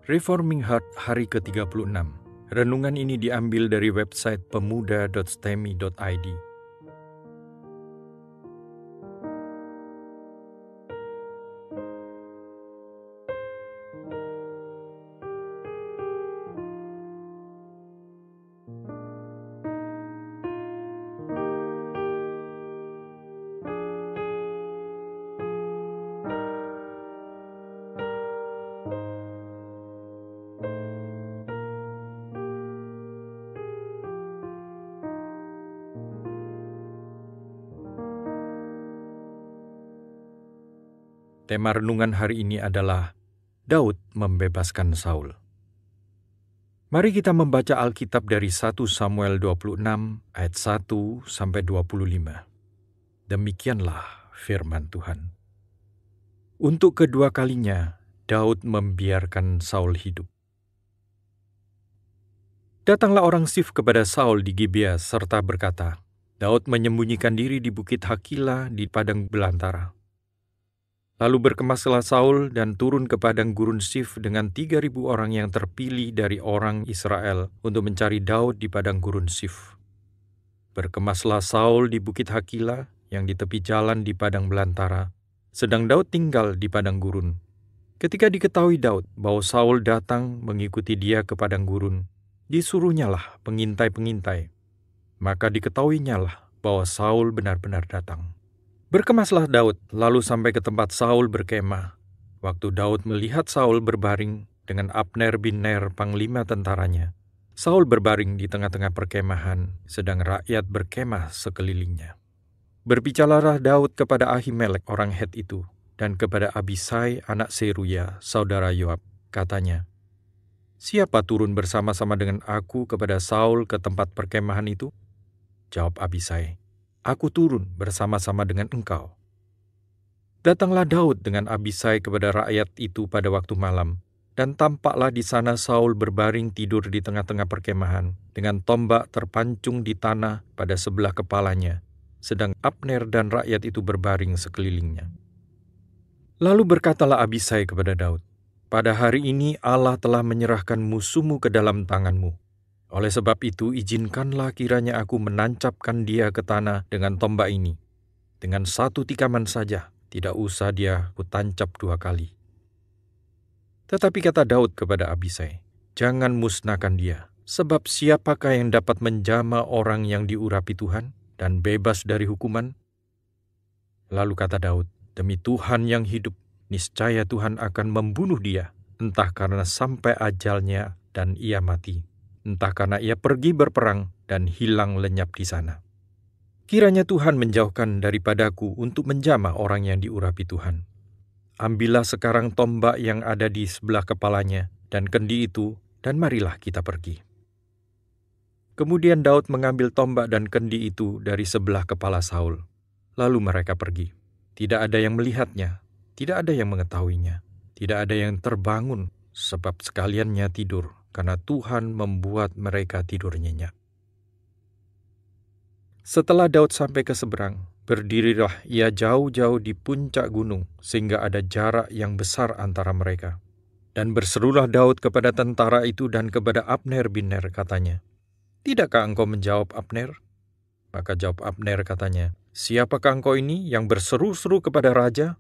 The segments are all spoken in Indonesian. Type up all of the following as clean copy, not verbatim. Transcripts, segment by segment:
Reforming Heart hari ke-36. Renungan ini diambil dari website pemuda.stemi.id. Tema renungan hari ini adalah Daud membebaskan Saul. Mari kita membaca Alkitab dari 1 Samuel 26 ayat 1 sampai 25. Demikianlah firman Tuhan. Untuk kedua kalinya Daud membiarkan Saul hidup. Datanglah orang Sif kepada Saul di Gibea serta berkata, Daud menyembunyikan diri di bukit Hakila di padang belantara. Lalu berkemaslah Saul dan turun ke padang gurun Sif dengan 3.000 orang yang terpilih dari orang Israel untuk mencari Daud di padang gurun Sif. Berkemaslah Saul di bukit Hakila yang di tepi jalan di padang belantara, sedang Daud tinggal di padang gurun. Ketika diketahui Daud bahwa Saul datang mengikuti dia ke padang gurun, disuruhnyalah pengintai-pengintai. Maka diketahuinyalah bahwa Saul benar-benar datang. Berkemaslah Daud, lalu sampai ke tempat Saul berkemah. Waktu Daud melihat Saul berbaring dengan Abner bin Ner, panglima tentaranya. Saul berbaring di tengah-tengah perkemahan, sedang rakyat berkemah sekelilingnya. Berbicaralah Daud kepada Ahimelek orang Het itu, dan kepada Abisai anak Seruya, saudara Yoab. Katanya, siapa turun bersama-sama dengan aku kepada Saul ke tempat perkemahan itu? Jawab Abisai, aku turun bersama-sama dengan engkau. Datanglah Daud dengan Abisai kepada rakyat itu pada waktu malam, dan tampaklah di sana Saul berbaring tidur di tengah-tengah perkemahan, dengan tombak terpancung di tanah pada sebelah kepalanya, sedang Abner dan rakyat itu berbaring sekelilingnya. Lalu berkatalah Abisai kepada Daud, pada hari ini Allah telah menyerahkan musuhmu ke dalam tanganmu. Oleh sebab itu, izinkanlah kiranya aku menancapkan dia ke tanah dengan tombak ini. Dengan satu tikaman saja, tidak usah dia kutancap 2 kali. Tetapi kata Daud kepada Abisai, jangan musnahkan dia, sebab siapakah yang dapat menjamah orang yang diurapi Tuhan dan bebas dari hukuman? Lalu kata Daud, demi Tuhan yang hidup, niscaya Tuhan akan membunuh dia, entah karena sampai ajalnya dan ia mati, entah karena ia pergi berperang dan hilang lenyap di sana. Kiranya Tuhan menjauhkan daripadaku untuk menjamah orang yang diurapi Tuhan. Ambillah sekarang tombak yang ada di sebelah kepalanya dan kendi itu, dan marilah kita pergi. Kemudian Daud mengambil tombak dan kendi itu dari sebelah kepala Saul. Lalu mereka pergi. Tidak ada yang melihatnya, tidak ada yang mengetahuinya, tidak ada yang terbangun, sebab sekaliannya tidur, karena Tuhan membuat mereka tidur nyenyak. Setelah Daud sampai ke seberang, berdirilah ia jauh-jauh di puncak gunung, sehingga ada jarak yang besar antara mereka. Dan berserulah Daud kepada tentara itu dan kepada Abner bin Ner, katanya, tidakkah engkau menjawab Abner? Maka jawab Abner, katanya, siapakah engkau ini yang berseru-seru kepada raja?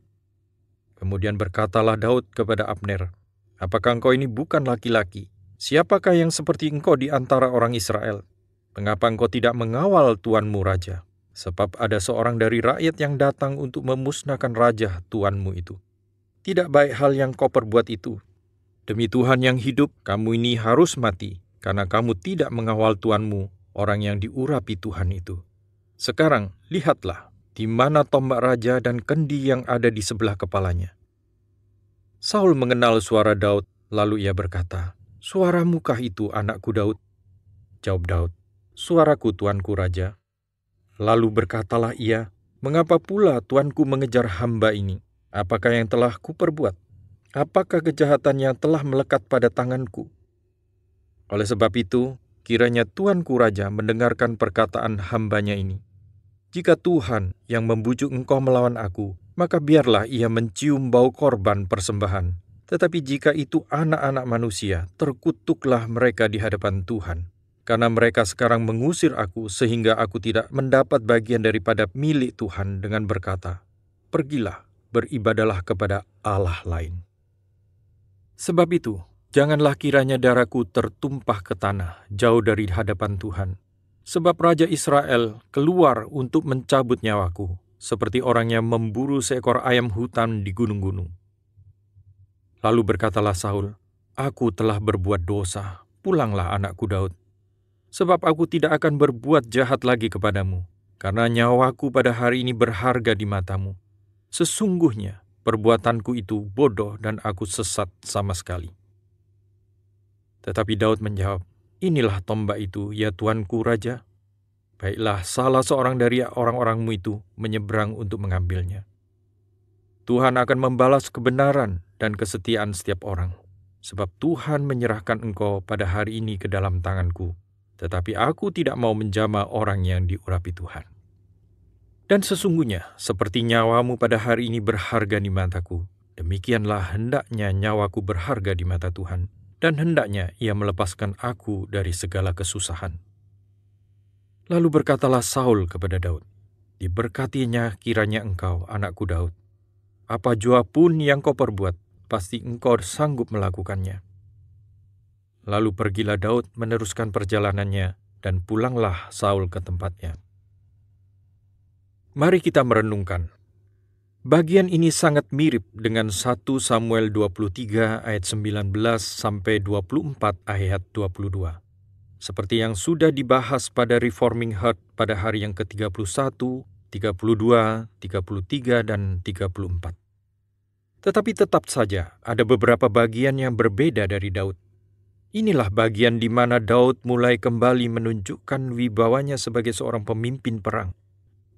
Kemudian berkatalah Daud kepada Abner, apakah engkau ini bukan laki-laki? Siapakah yang seperti engkau di antara orang Israel? Mengapa engkau tidak mengawal tuanmu raja? Sebab ada seorang dari rakyat yang datang untuk memusnahkan raja tuanmu itu. Tidak baik hal yang kau perbuat itu. Demi Tuhan yang hidup, kamu ini harus mati, karena kamu tidak mengawal tuanmu, orang yang diurapi Tuhan itu. Sekarang, lihatlah, di mana tombak raja dan kendi yang ada di sebelah kepalanya. Saul mengenal suara Daud, lalu ia berkata, "Suaramukah itu, anakku Daud?" Jawab Daud, "Suaraku, tuanku raja." Lalu berkatalah ia, "Mengapa pula tuanku mengejar hamba ini? Apakah yang telah kuperbuat? Apakah kejahatan yang telah melekat pada tanganku? Oleh sebab itu, kiranya tuanku raja mendengarkan perkataan hambanya ini. Jika Tuhan yang membujuk engkau melawan aku, maka biarlah ia mencium bau korban persembahan. Tetapi jika itu anak-anak manusia, terkutuklah mereka di hadapan Tuhan. Karena mereka sekarang mengusir aku sehingga aku tidak mendapat bagian daripada milik Tuhan dengan berkata, 'Pergilah, beribadalah kepada Allah lain.' Sebab itu, janganlah kiranya darahku tertumpah ke tanah jauh dari hadapan Tuhan. Sebab Raja Israel keluar untuk mencabut nyawaku, seperti orang yang memburu seekor ayam hutan di gunung-gunung." Lalu berkatalah Saul, "Aku telah berbuat dosa, pulanglah anakku Daud. Sebab aku tidak akan berbuat jahat lagi kepadamu, karena nyawaku pada hari ini berharga di matamu. Sesungguhnya perbuatanku itu bodoh dan aku sesat sama sekali." Tetapi Daud menjawab, "Inilah tombak itu, ya tuanku raja. Baiklah, salah seorang dari orang-orangmu itu menyeberang untuk mengambilnya. Tuhan akan membalas kebenaran dan kesetiaan setiap orang, sebab Tuhan menyerahkan engkau pada hari ini ke dalam tanganku, tetapi aku tidak mau menjamah orang yang diurapi Tuhan. Dan sesungguhnya, seperti nyawamu pada hari ini berharga di mataku, demikianlah hendaknya nyawaku berharga di mata Tuhan, dan hendaknya ia melepaskan aku dari segala kesusahan." Lalu berkatalah Saul kepada Daud, "Diberkatinya kiranya engkau, anakku Daud. Apa jua pun yang kau perbuat, pasti engkau sanggup melakukannya." Lalu pergilah Daud meneruskan perjalanannya, dan pulanglah Saul ke tempatnya. Mari kita merenungkan. Bagian ini sangat mirip dengan 1 Samuel 23 ayat 19 sampai 24 ayat 22. Seperti yang sudah dibahas pada Reforming Heart pada hari yang ke-31, 32, 33, dan 34. Tetapi tetap saja ada beberapa bagian yang berbeda dari Daud. Inilah bagian di mana Daud mulai kembali menunjukkan wibawanya sebagai seorang pemimpin perang.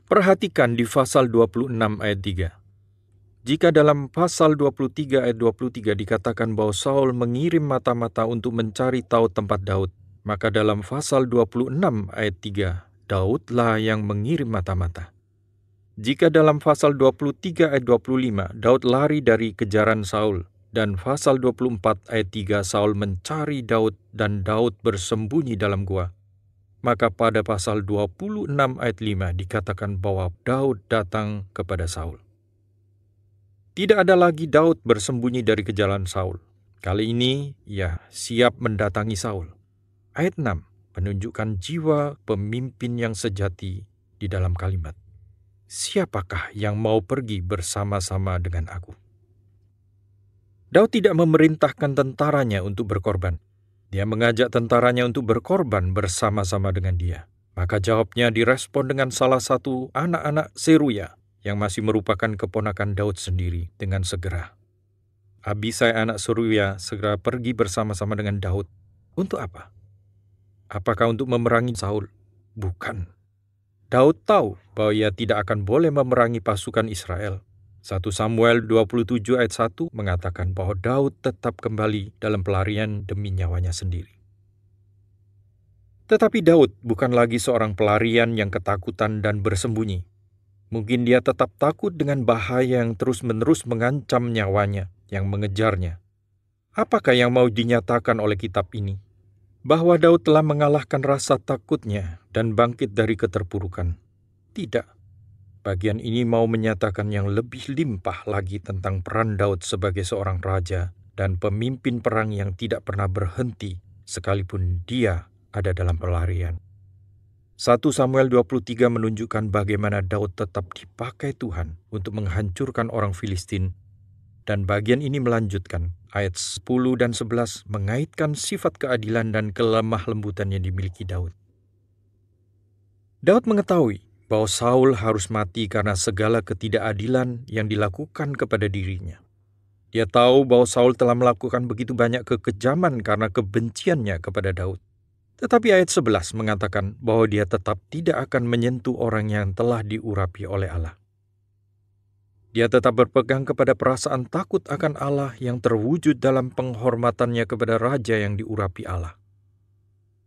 Perhatikan di pasal 26 ayat 3. Jika dalam pasal 23 ayat 23 dikatakan bahwa Saul mengirim mata-mata untuk mencari tahu tempat Daud, maka dalam pasal 26 ayat 3, Daudlah yang mengirim mata-mata. Jika dalam pasal 23 ayat 25, Daud lari dari kejaran Saul, dan pasal 24 ayat 3, Saul mencari Daud dan Daud bersembunyi dalam gua, maka pada pasal 26 ayat 5 dikatakan bahwa Daud datang kepada Saul. Tidak ada lagi Daud bersembunyi dari kejaran Saul. Kali ini ia siap mendatangi Saul. Ayat 6 menunjukkan jiwa pemimpin yang sejati di dalam kalimat, "Siapakah yang mau pergi bersama-sama dengan aku?" Daud tidak memerintahkan tentaranya untuk berkorban. Dia mengajak tentaranya untuk berkorban bersama-sama dengan dia. Maka jawabnya direspon dengan salah satu anak-anak Seruya yang masih merupakan keponakan Daud sendiri dengan segera. Abisai anak Seruya segera pergi bersama-sama dengan Daud. Untuk apa? Apakah untuk memerangi Saul? Bukan. Daud tahu bahwa ia tidak akan boleh memerangi pasukan Israel. 1 Samuel 27 ayat 1 mengatakan bahwa Daud tetap kembali dalam pelarian demi nyawanya sendiri. Tetapi Daud bukan lagi seorang pelarian yang ketakutan dan bersembunyi. Mungkin dia tetap takut dengan bahaya yang terus-menerus mengancam nyawanya, yang mengejarnya. Apakah yang mau dinyatakan oleh kitab ini? Bahwa Daud telah mengalahkan rasa takutnya dan bangkit dari keterpurukan. Tidak. Bagian ini mau menyatakan yang lebih limpah lagi tentang peran Daud sebagai seorang raja dan pemimpin perang yang tidak pernah berhenti sekalipun dia ada dalam pelarian. 1 Samuel 23 menunjukkan bagaimana Daud tetap dipakai Tuhan untuk menghancurkan orang Filistin. Dan bagian ini melanjutkan, ayat 10 dan 11 mengaitkan sifat keadilan dan kelemah lembutan yang dimiliki Daud. Daud mengetahui bahwa Saul harus mati karena segala ketidakadilan yang dilakukan kepada dirinya. Dia tahu bahwa Saul telah melakukan begitu banyak kekejaman karena kebenciannya kepada Daud. Tetapi ayat 11 mengatakan bahwa dia tetap tidak akan menyentuh orang yang telah diurapi oleh Allah. Dia tetap berpegang kepada perasaan takut akan Allah yang terwujud dalam penghormatannya kepada raja yang diurapi Allah.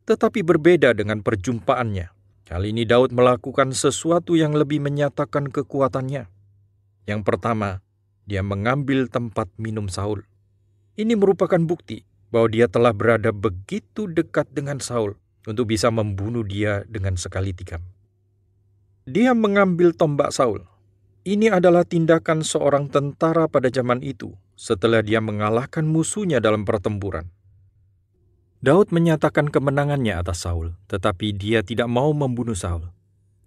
Tetapi berbeda dengan perjumpaannya. Kali ini Daud melakukan sesuatu yang lebih menyatakan kekuatannya. Yang pertama, dia mengambil tempat minum Saul. Ini merupakan bukti bahwa dia telah berada begitu dekat dengan Saul untuk bisa membunuh dia dengan sekali tikam. Dia mengambil tombak Saul. Ini adalah tindakan seorang tentara pada zaman itu setelah dia mengalahkan musuhnya dalam pertempuran. Daud menyatakan kemenangannya atas Saul, tetapi dia tidak mau membunuh Saul.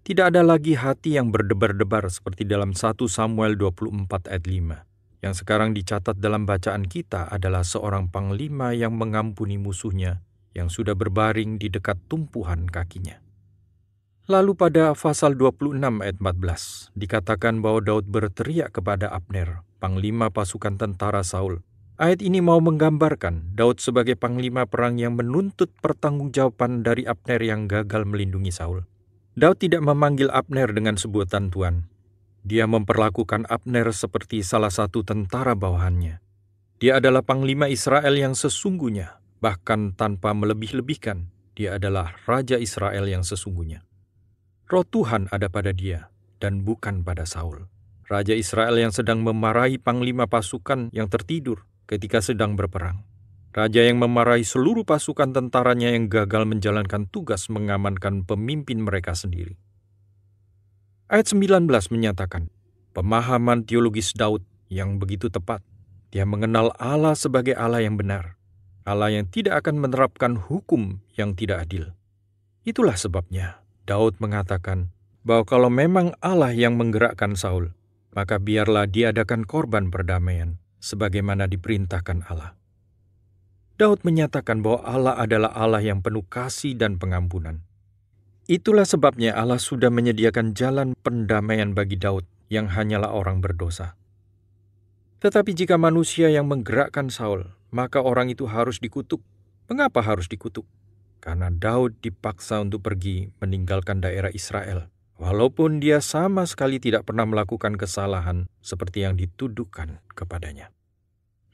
Tidak ada lagi hati yang berdebar-debar seperti dalam 1 Samuel 24 ayat 5. Yang sekarang dicatat dalam bacaan kita adalah seorang panglima yang mengampuni musuhnya yang sudah berbaring di dekat tumpuhan kakinya. Lalu pada pasal 26 ayat 14 dikatakan bahwa Daud berteriak kepada Abner, panglima pasukan tentara Saul. Ayat ini mau menggambarkan Daud sebagai panglima perang yang menuntut pertanggungjawaban dari Abner yang gagal melindungi Saul. Daud tidak memanggil Abner dengan sebutan Tuan. Dia memperlakukan Abner seperti salah satu tentara bawahannya. Dia adalah panglima Israel yang sesungguhnya, bahkan tanpa melebih-lebihkan. Dia adalah Raja Israel yang sesungguhnya. Roh Tuhan ada pada dia dan bukan pada Saul. Raja Israel yang sedang memarahi panglima pasukan yang tertidur ketika sedang berperang. Raja yang memarahi seluruh pasukan tentaranya yang gagal menjalankan tugas mengamankan pemimpin mereka sendiri. Ayat 19 menyatakan, pemahaman teologis Daud yang begitu tepat. Dia mengenal Allah sebagai Allah yang benar, Allah yang tidak akan menerapkan hukum yang tidak adil. Itulah sebabnya Daud mengatakan bahwa kalau memang Allah yang menggerakkan Saul, maka biarlah diadakan korban perdamaian, sebagaimana diperintahkan Allah. Daud menyatakan bahwa Allah adalah Allah yang penuh kasih dan pengampunan. Itulah sebabnya Allah sudah menyediakan jalan pendamaian bagi Daud yang hanyalah orang berdosa. Tetapi jika manusia yang menggerakkan Saul, maka orang itu harus dikutuk. Mengapa harus dikutuk? Karena Daud dipaksa untuk pergi meninggalkan daerah Israel, walaupun dia sama sekali tidak pernah melakukan kesalahan seperti yang dituduhkan kepadanya.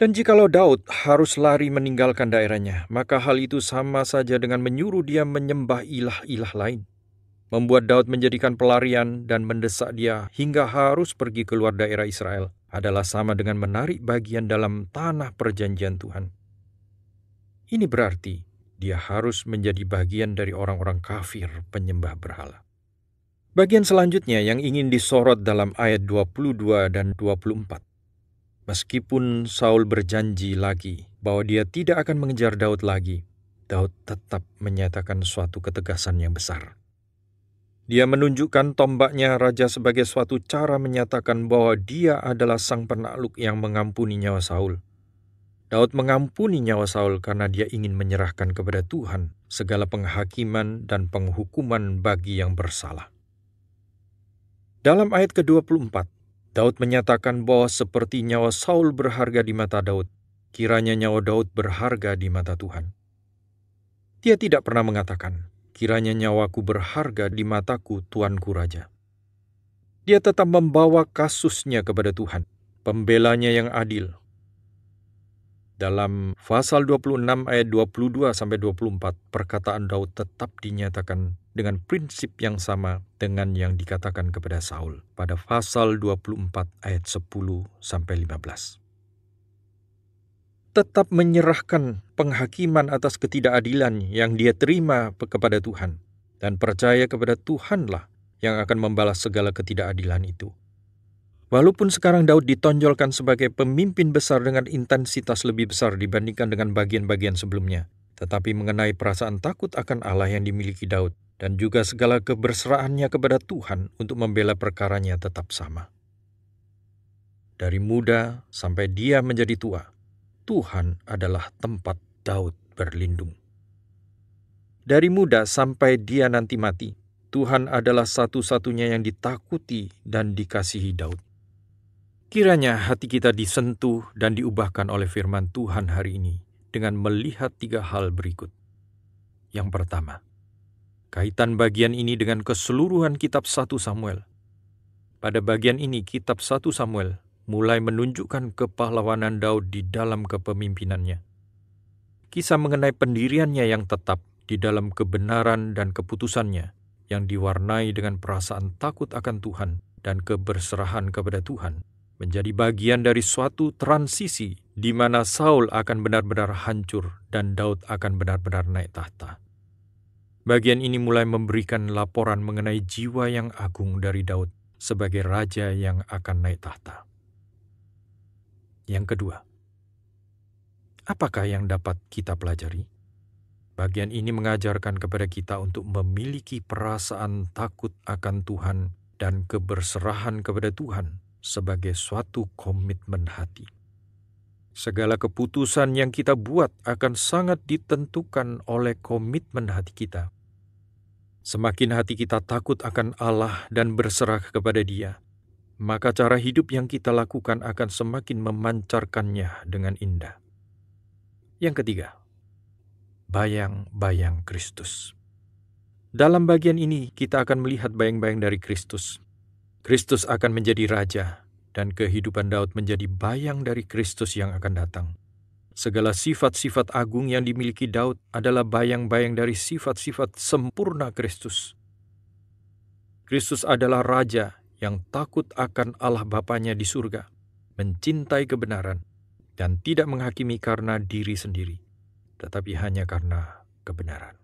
Dan jikalau Daud harus lari meninggalkan daerahnya, maka hal itu sama saja dengan menyuruh dia menyembah ilah-ilah lain. Membuat Daud menjadikan pelarian dan mendesak dia hingga harus pergi keluar daerah Israel adalah sama dengan menarik bagian dalam tanah perjanjian Tuhan. Ini berarti dia harus menjadi bagian dari orang-orang kafir penyembah berhala. Bagian selanjutnya yang ingin disorot dalam ayat 22 dan 24. Meskipun Saul berjanji lagi bahwa dia tidak akan mengejar Daud lagi, Daud tetap menyatakan suatu ketegasan yang besar. Dia menunjukkan tombaknya raja sebagai suatu cara menyatakan bahwa dia adalah sang penakluk yang mengampuni nyawa Saul. Daud mengampuni nyawa Saul karena dia ingin menyerahkan kepada Tuhan segala penghakiman dan penghukuman bagi yang bersalah. Dalam ayat ke-24, Daud menyatakan bahwa seperti nyawa Saul berharga di mata Daud, kiranya nyawa Daud berharga di mata Tuhan. Dia tidak pernah mengatakan, kiranya nyawaku berharga di mataku Tuanku Raja. Dia tetap membawa kasusnya kepada Tuhan, pembelanya yang adil. Dalam pasal 26 ayat 22-24, perkataan Daud tetap dinyatakan dengan prinsip yang sama dengan yang dikatakan kepada Saul pada pasal 24 ayat 10-15. Tetap menyerahkan penghakiman atas ketidakadilan yang dia terima kepada Tuhan dan percaya kepada Tuhanlah yang akan membalas segala ketidakadilan itu. Walaupun sekarang Daud ditonjolkan sebagai pemimpin besar dengan intensitas lebih besar dibandingkan dengan bagian-bagian sebelumnya, tetapi mengenai perasaan takut akan Allah yang dimiliki Daud dan juga segala keberserahannya kepada Tuhan untuk membela perkaranya tetap sama. Dari muda sampai dia menjadi tua, Tuhan adalah tempat Daud berlindung. Dari muda sampai dia nanti mati, Tuhan adalah satu-satunya yang ditakuti dan dikasihi Daud. Kiranya hati kita disentuh dan diubahkan oleh firman Tuhan hari ini dengan melihat 3 hal berikut. Yang pertama, kaitan bagian ini dengan keseluruhan kitab 1 Samuel. Pada bagian ini kitab 1 Samuel mulai menunjukkan kepahlawanan Daud di dalam kepemimpinannya. Kisah mengenai pendiriannya yang tetap di dalam kebenaran dan keputusannya yang diwarnai dengan perasaan takut akan Tuhan dan keberserahan kepada Tuhan menjadi bagian dari suatu transisi di mana Saul akan benar-benar hancur dan Daud akan benar-benar naik tahta. Bagian ini mulai memberikan laporan mengenai jiwa yang agung dari Daud sebagai raja yang akan naik tahta. Yang kedua, apakah yang dapat kita pelajari? Bagian ini mengajarkan kepada kita untuk memiliki perasaan takut akan Tuhan dan keberserahan kepada Tuhan sebagai suatu komitmen hati. Segala keputusan yang kita buat akan sangat ditentukan oleh komitmen hati kita. Semakin hati kita takut akan Allah dan berserah kepada Dia, maka cara hidup yang kita lakukan akan semakin memancarkannya dengan indah. Yang ketiga, bayang-bayang Kristus. Dalam bagian ini kita akan melihat bayang-bayang dari Kristus. Kristus akan menjadi raja, dan kehidupan Daud menjadi bayang dari Kristus yang akan datang. Segala sifat-sifat agung yang dimiliki Daud adalah bayang-bayang dari sifat-sifat sempurna Kristus. Kristus adalah raja yang takut akan Allah Bapanya di surga, mencintai kebenaran, dan tidak menghakimi karena diri sendiri, tetapi hanya karena kebenaran.